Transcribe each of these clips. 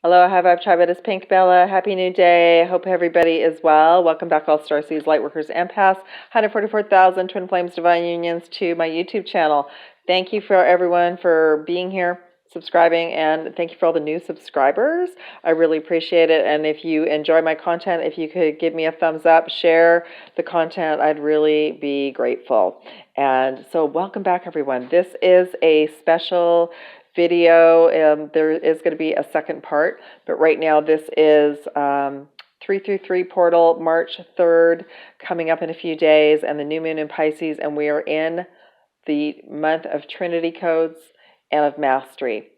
Aloha Vibe Tribe, it is PINCBella. Happy new day. I hope everybody is well. Welcome back, all STARSEEDS, Lightworkers, EMPATHS, 144,000 Twin Flames, Divine Unions, to my YouTube channel. Thank you for everyone for being here, subscribing, and thank you for all the new subscribers. I really appreciate it. And if you enjoy my content, if you could give me a thumbs up, share the content, I'd really be grateful. And so welcome back, everyone. This is a special video. There is going to be a second part, but right now this is 333 portal, March 3rd, coming up in a few days, and the new moon in Pisces, and we are in the month of Trinity codes and of mastery.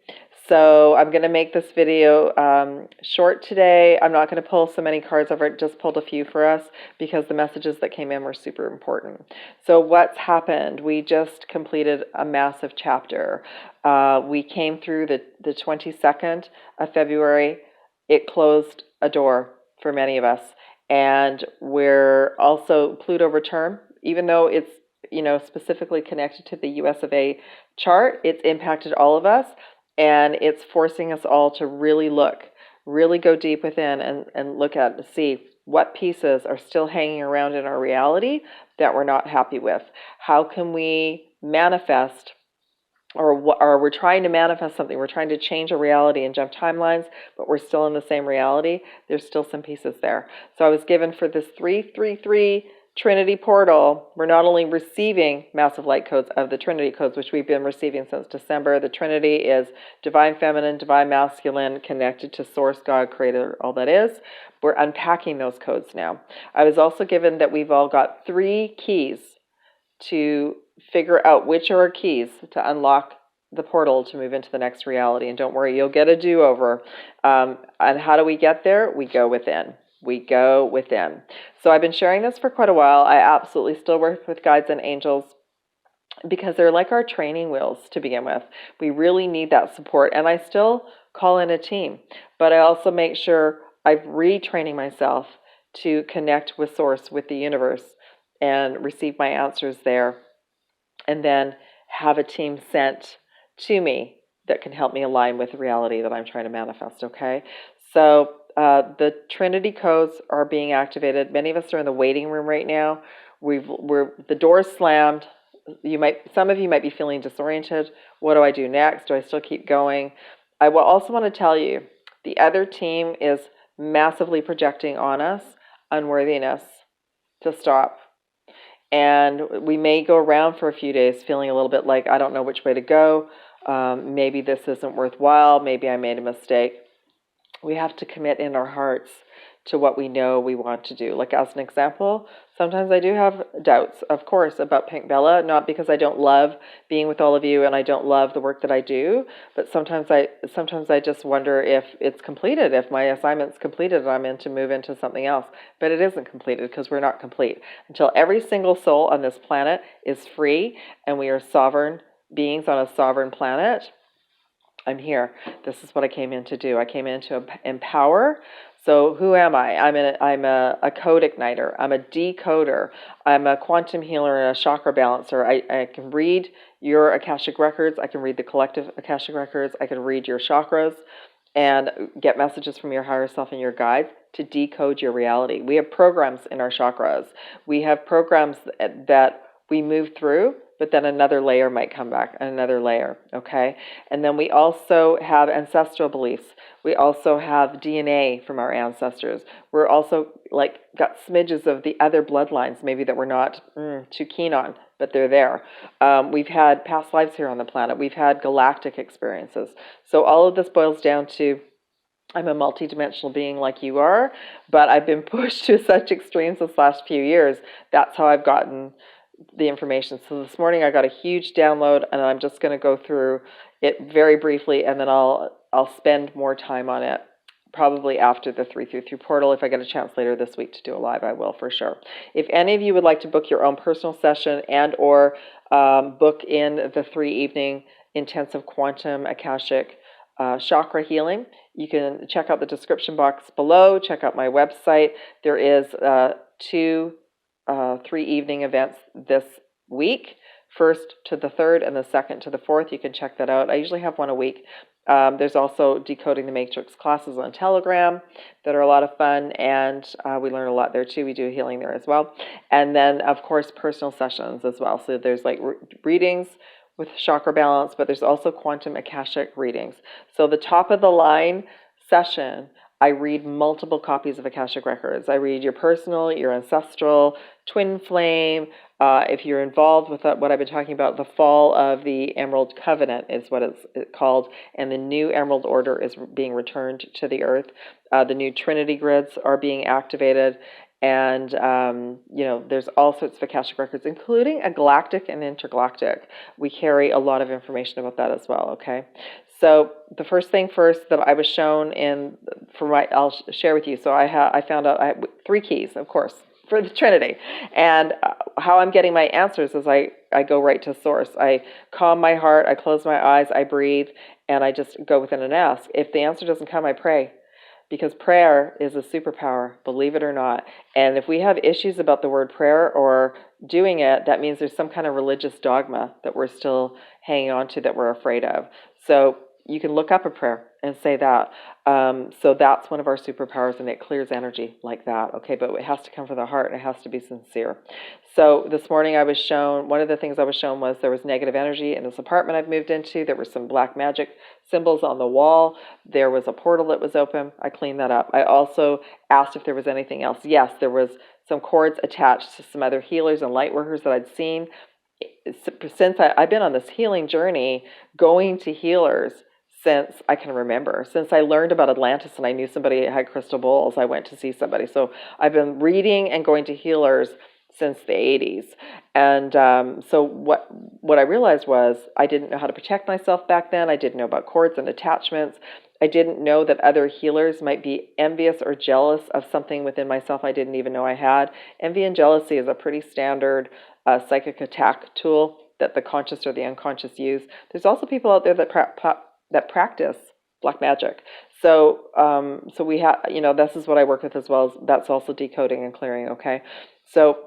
So I'm going to make this video short today. I'm not going to pull so many cards. I've just pulled a few for us because the messages that came in were super important. So what's happened? We just completed a massive chapter. We came through the 22nd of February. It closed a door for many of us. And we're also Pluto return, even though it's specifically connected to the US of A chart, it's impacted all of us. And it's forcing us all to really go deep within and look at and see what pieces are still hanging around in our reality that we're not happy with. How can we manifest, or we're trying to manifest something, we're trying to change a reality and jump timelines, but we're still in the same reality. There's still some pieces there. So I was given for this 333 Trinity portal, we're not only receiving massive light codes of the Trinity codes, which we've been receiving since December. The Trinity is divine feminine, divine masculine, connected to source, God, creator, all that is. We're unpacking those codes now. I was also given that we've all got 3 keys to figure out which are our keys to unlock the portal to move into the next reality. And don't worry, you'll get a do-over. And how do we get there? We go within. We go within. So I've been sharing this for quite a while. I absolutely still work with guides and angels because they're like our training wheels to begin with. We really need that support. And I still call in a team, but I also make sure I'm retraining myself to connect with source, with the universe, and receive my answers there. And then have a team sent to me that can help me align with the reality that I'm trying to manifest, okay? So the Trinity codes are being activated. Many of us are in the waiting room right now. The door's slammed. Some of you might be feeling disoriented. What do I do next? Do I still keep going? I will also want to tell you, the other team is massively projecting on us unworthiness to stop. And we may go around for a few days feeling a little bit like, I don't know which way to go. Maybe this isn't worthwhile. Maybe I made a mistake. We have to commit in our hearts to what we know we want to do. Like, as an example, sometimes I do have doubts, of course, about PINCBella, not because I don't love being with all of you and I don't love the work that I do, but sometimes I just wonder if it's completed, if my assignment's completed and I'm in to move into something else. But it isn't completed because we're not complete. Until every single soul on this planet is free and we are sovereign beings on a sovereign planet, I'm here. This is what I came in to do. I came in to empower. So who am I? I'm a code igniter. I'm a decoder. I'm a quantum healer and a chakra balancer. I can read your Akashic records. I can read the collective Akashic records. I can read your chakras and get messages from your higher self and your guides to decode your reality. We have programs in our chakras. We have programs that we move through, but then another layer might come back, another layer, okay? And then we also have ancestral beliefs. We also have DNA from our ancestors. We're also got smidges of the other bloodlines, maybe that we're not too keen on, but they're there. We've had past lives here on the planet. We've had galactic experiences. So all of this boils down to, I'm a multidimensional being like you are, but I've been pushed to such extremes this last few years. That's how I've gotten the information. So this morning I got a huge download, and I'm just going to go through it very briefly, and then I'll spend more time on it probably after the 333 portal. If I get a chance later this week to do a live, I will for sure. If any of you would like to book your own personal session and or book in the 3-evening intensive quantum Akashic chakra healing, you can check out the description box below. Check out my website. There is 2 3-evening events this week, 1st to the 3rd and the 2nd to the 4th. You can check that out. I usually have one a week. There's also Decoding the Matrix classes on Telegram that are a lot of fun, and we learn a lot there too. We do healing there as well. And then, of course, personal sessions as well. So there's like readings with chakra balance, but there's also quantum akashic readings. So the top of the line session, I read multiple copies of Akashic Records. I read your personal, your ancestral, twin flame. If you're involved with what I've been talking about, the fall of the Emerald Covenant is what it's called, and the new Emerald Order is being returned to the earth. The new Trinity grids are being activated, and there's all sorts of Akashic Records, including a galactic and intergalactic. We carry a lot of information about that as well, okay? So the first thing first that I was shown I'll share with you. So I found out I have 3 keys, of course, for the Trinity. And how I'm getting my answers is I go right to source. I calm my heart, I close my eyes, I breathe, and I just go within and ask. If the answer doesn't come, I pray. Because prayer is a superpower, believe it or not. And if we have issues about the word prayer or doing it, that means there's some kind of religious dogma that we're still hanging on to that we're afraid of. So you can look up a prayer and say that. So that's one of our superpowers, and it clears energy like that. Okay, but it has to come from the heart, and it has to be sincere. So this morning I was shown, one of the things I was shown was there was negative energy in this apartment I've moved into. There were some black magic symbols on the wall. There was a portal that was open. I cleaned that up. I also asked if there was anything else. Yes, there was some cords attached to some other healers and light workers that I'd seen. Since I've been on this healing journey, going to healers since I can remember. Since I learned about Atlantis and I knew somebody had crystal bowls, I went to see somebody. So I've been reading and going to healers since the 80s. And so what I realized was I didn't know how to protect myself back then. I didn't know about cords and attachments. I didn't know that other healers might be envious or jealous of something within myself I didn't even know I had. Envy and jealousy is a pretty standard psychic attack tool that the conscious or the unconscious use. There's also people out there that practice black magic. So we have, this is what I work with as well. That's also decoding and clearing. Okay. So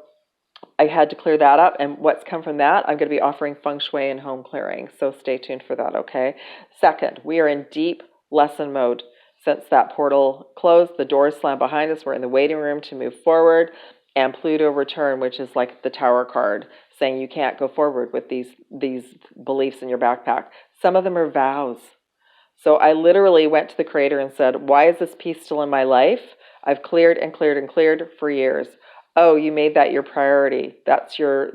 I had to clear that up, and what's come from that, I'm going to be offering feng shui and home clearing. So stay tuned for that. Okay. Second, we are in deep lesson mode. Since that portal closed, the doors slammed behind us. We're in the waiting room to move forward, and Pluto return, which is like the Tower card, saying you can't go forward with these beliefs in your backpack. Some of them are vows. So I literally went to the Creator and said, why is this piece still in my life? I've cleared and cleared and cleared for years. Oh, you made that your priority. That's your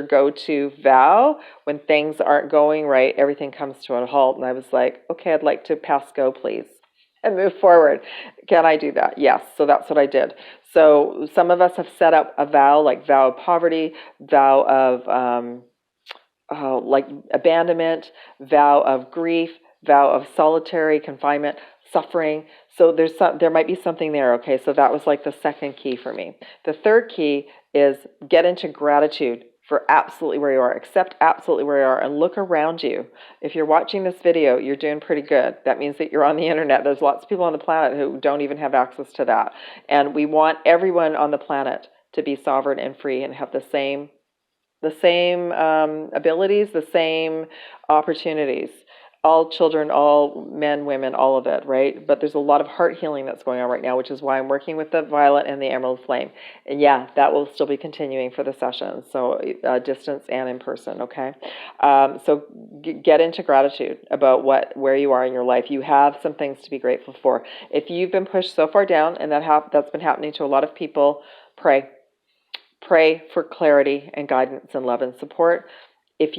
go-to vow. When things aren't going right, everything comes to a halt. And I was like, okay, I'd like to pass go, please, and move forward. Can I do that? Yes. So that's what I did. So some of us have set up a vow, like vow of poverty, vow of like abandonment, vow of grief, vow of solitary confinement, suffering. So there might be something there. Okay, so that was like the second key for me. The third key is get into gratitude for absolutely where you are. Accept absolutely where you are and look around you. If you're watching this video, you're doing pretty good. That means that you're on the internet. There's lots of people on the planet who don't even have access to that. And we want everyone on the planet to be sovereign and free and have the same abilities, the same opportunities. All children, all men, women, all of it, right? But there's a lot of heart healing that's going on right now, which is why I'm working with the violet and the emerald flame. And yeah, that will still be continuing for the sessions, so distance and in person, okay? So get into gratitude about where you are in your life. You have some things to be grateful for. If you've been pushed so far down, and that's been happening to a lot of people, pray. Pray for clarity and guidance and love and support. If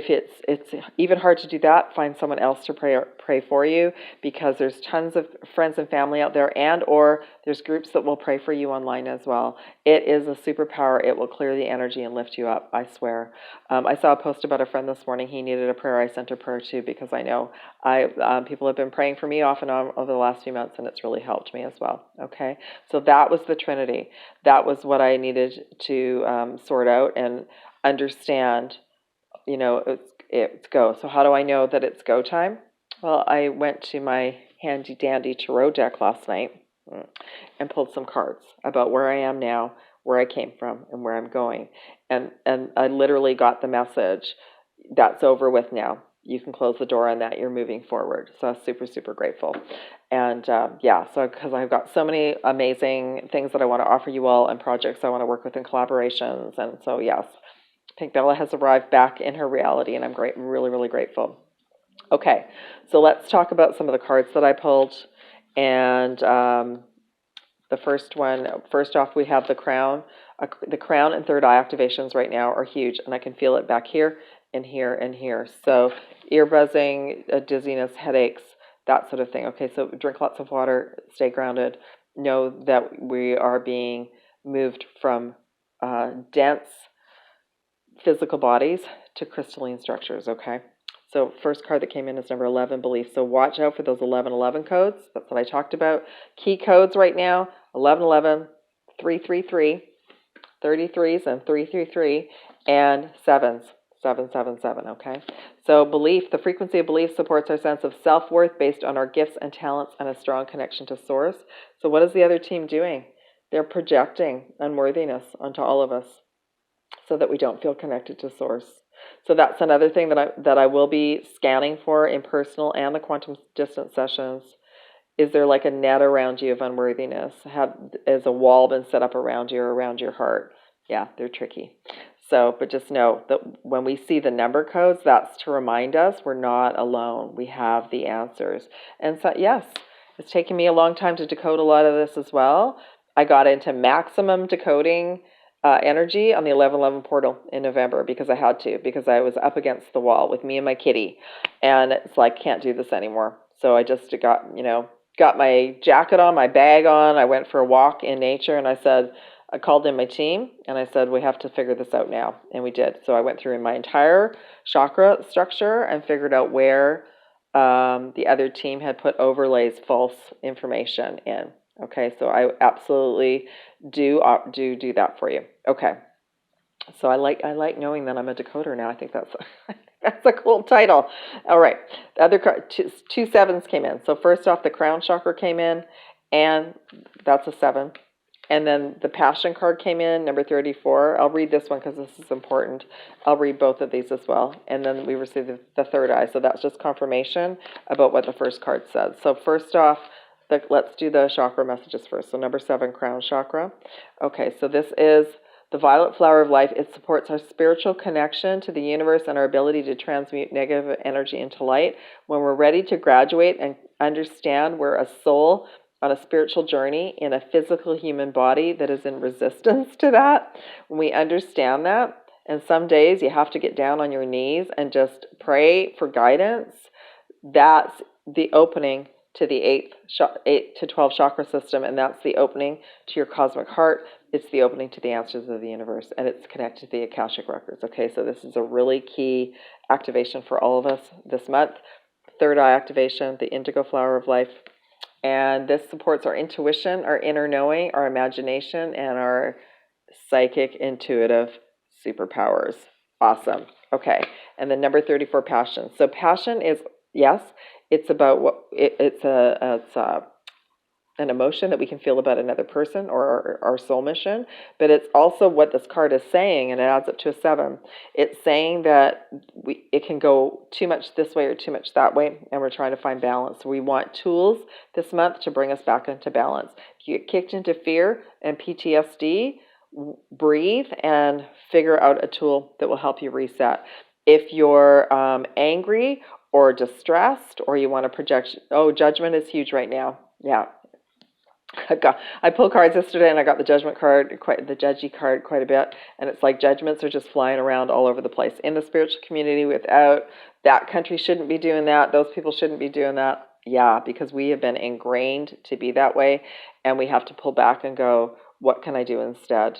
it's even hard to do that, find someone else to pray for you, because there's tons of friends and family out there, and or there's groups that will pray for you online as well. It is a superpower. It will clear the energy and lift you up, I swear. I saw a post about a friend this morning. He needed a prayer. I sent a prayer too, because I know people have been praying for me off and on over the last few months, and it's really helped me as well. Okay, so that was the Trinity. That was what I needed to sort out and understand. It's go. So how do I know that it's go time? Well, I went to my handy dandy tarot deck last night and pulled some cards about where I am now, where I came from, and where I'm going. And I literally got the message, that's over with now. you can close the door on that. You're moving forward. So I'm super, super grateful. And yeah, so because I've got so many amazing things that I want to offer you all and projects I want to work with in collaborations. And so, yes, Pink Bella has arrived back in her reality, and I'm really, really grateful. Okay, so let's talk about some of the cards that I pulled. And the first one, first off, we have the crown. The crown and third eye activations right now are huge, and I can feel it back here and here and here. So ear buzzing, dizziness, headaches, that sort of thing. Okay, so drink lots of water, stay grounded. Know that we are being moved from dense physical bodies to crystalline structures, okay? So first card that came in is number 11, belief. So watch out for those 1111 codes. That's what I talked about. Key codes right now, 1111, 333, 33s and 333, and 7s, 777, okay? So belief, the frequency of belief supports our sense of self-worth based on our gifts and talents and a strong connection to source. So what is the other team doing? They're projecting unworthiness onto all of us so that we don't feel connected to source. So that's another thing that I will be scanning for in personal and the quantum distance sessions. Is there like a net around you of unworthiness? Has a wall been set up around you or around your heart? Yeah, they're tricky. So, but just know that when we see the number codes, that's to remind us we're not alone. We have the answers. And so, yes, it's taken me a long time to decode a lot of this as well. I got into maximum decoding energy on the 1111 portal in November because I had to, because I was up against the wall with me and my kitty. And it's like, can't do this anymore. So I just got my jacket on, my bag on. I went for a walk in nature, and I called in my team and I said, we have to figure this out now. And we did. So I went through my entire chakra structure and figured out where the other team had put overlays, false information in. Okay, so I absolutely do that for you. Okay, so I like knowing that I'm a decoder now. I think that's that's a cool title. All right, the other card, two sevens came in. So first off, the crown chakra came in, and that's a 7. And then the passion card came in, number 34. I'll read this one because this is important. I'll read both of these as well. And then we received the third eye. So that's just confirmation about what the first card says. So first off, let's do the chakra messages first. So number 7, crown chakra. Okay, so this is the violet flower of life. It supports our spiritual connection to the universe and our ability to transmute negative energy into light. When we're ready to graduate and understand we're a soul on a spiritual journey in a physical human body that is in resistance to that, when we understand that, and some days you have to get down on your knees and just pray for guidance, that's the opening to the 8 to 12 chakra system, and that's the opening to your cosmic heart. It's the opening to the answers of the universe, and it's connected to the Akashic records. Okay, so this is a really key activation for all of us this month. Third eye activation, the indigo flower of life. And this supports our intuition, our inner knowing, our imagination, and our psychic intuitive superpowers. Awesome. Okay. And then number 34, passion. So passion is, yes, it's about it's an emotion that we can feel about another person or our soul mission, but it's also what this card is saying, and it adds up to a 7. It's saying that it can go too much this way or too much that way, and we're trying to find balance. So we want tools this month to bring us back into balance. If you get kicked into fear and PTSD, breathe and figure out a tool that will help you reset. If you're angry or distressed, or you want to project, judgment is huge right now. Yeah. I pulled cards yesterday and I got the judgment card, the judgy card quite a bit, and it's like judgments are just flying around all over the place in the spiritual community. Without that country shouldn't be doing that, those people shouldn't be doing that. Yeah, because we have been ingrained to be that way, and we have to pull back and go, what can I do instead?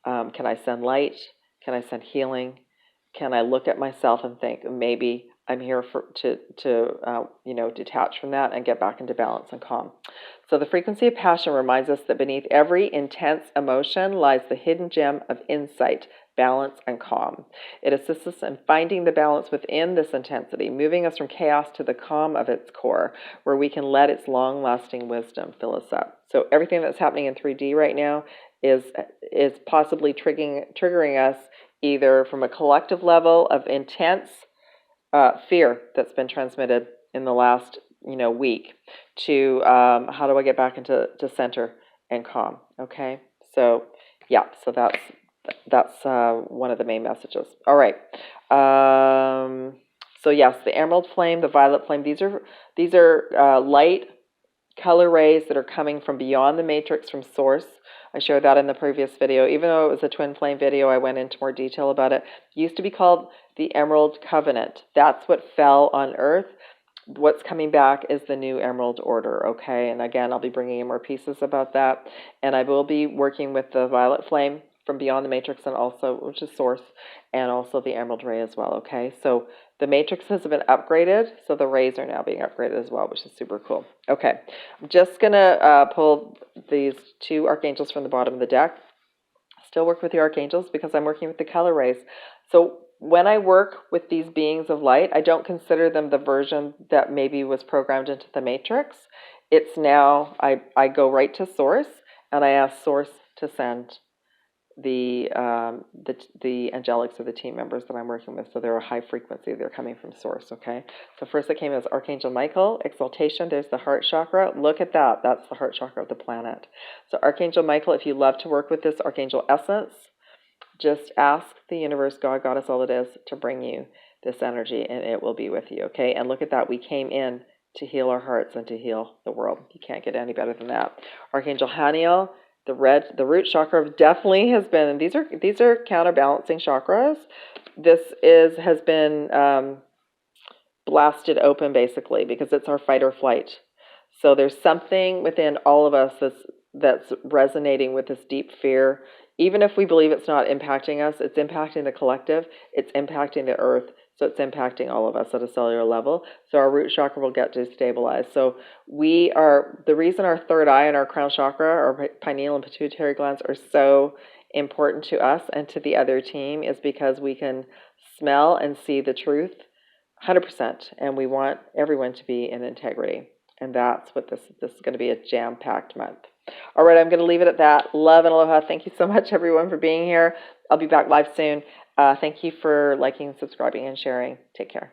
Can I send light? Can I send healing? Can I look at myself and think maybe I'm here to detach from that and get back into balance and calm. So the frequency of passion reminds us that beneath every intense emotion lies the hidden gem of insight, balance, and calm. It assists us in finding the balance within this intensity, moving us from chaos to the calm of its core, where we can let its long-lasting wisdom fill us up. So everything that's happening in 3D right now is possibly triggering us either from a collective level of intense fear that's been transmitted in the last, week, to how do I get back into center and calm. Okay, so yeah, so that's one of the main messages. All right. So yes, the emerald flame, the violet flame. These are light color rays that are coming from beyond the matrix, from source. I shared that in the previous video. Even though it was a twin flame video, I went into more detail about it. It used to be called the Emerald Covenant. That's what fell on Earth. What's coming back is the new Emerald Order, okay? And again, I'll be bringing in more pieces about that. And I will be working with the violet flame from beyond the matrix, and also, which is source, and also the emerald ray as well, okay? So the matrix has been upgraded, so the rays are now being upgraded as well, which is super cool. Okay, I'm just gonna pull these two archangels from the bottom of the deck. Still work with the archangels because I'm working with the color rays. So when I work with these beings of light, I don't consider them the version that maybe was programmed into the matrix. It's now, I go right to source, and I ask source to send the angelics, or the team members that I'm working with. So they're a high frequency. They're coming from source, okay? So first it came as Archangel Michael, exaltation. There's the heart chakra. Look at that. That's the heart chakra of the planet. So Archangel Michael, if you love to work with this archangel essence, just ask the universe, God, Goddess, all it is, to bring you this energy, and it will be with you, okay? And look at that. We came in to heal our hearts and to heal the world. You can't get any better than that. Archangel Haniel, the root chakra, definitely has been, and these are counterbalancing chakras. This has been blasted open, basically, because it's our fight or flight. So there's something within all of us that's resonating with this deep fear. Even if we believe it's not impacting us, it's impacting the collective, it's impacting the earth, so it's impacting all of us at a cellular level. So our root chakra will get destabilized. So the reason our third eye and our crown chakra, our pineal and pituitary glands, are so important to us and to the other team is because we can smell and see the truth 100%, and we want everyone to be in integrity. And that's what this is going to be, a jam-packed month. All right, I'm going to leave it at that. Love and aloha. Thank you so much, everyone, for being here. I'll be back live soon. Thank you for liking, subscribing, and sharing. Take care.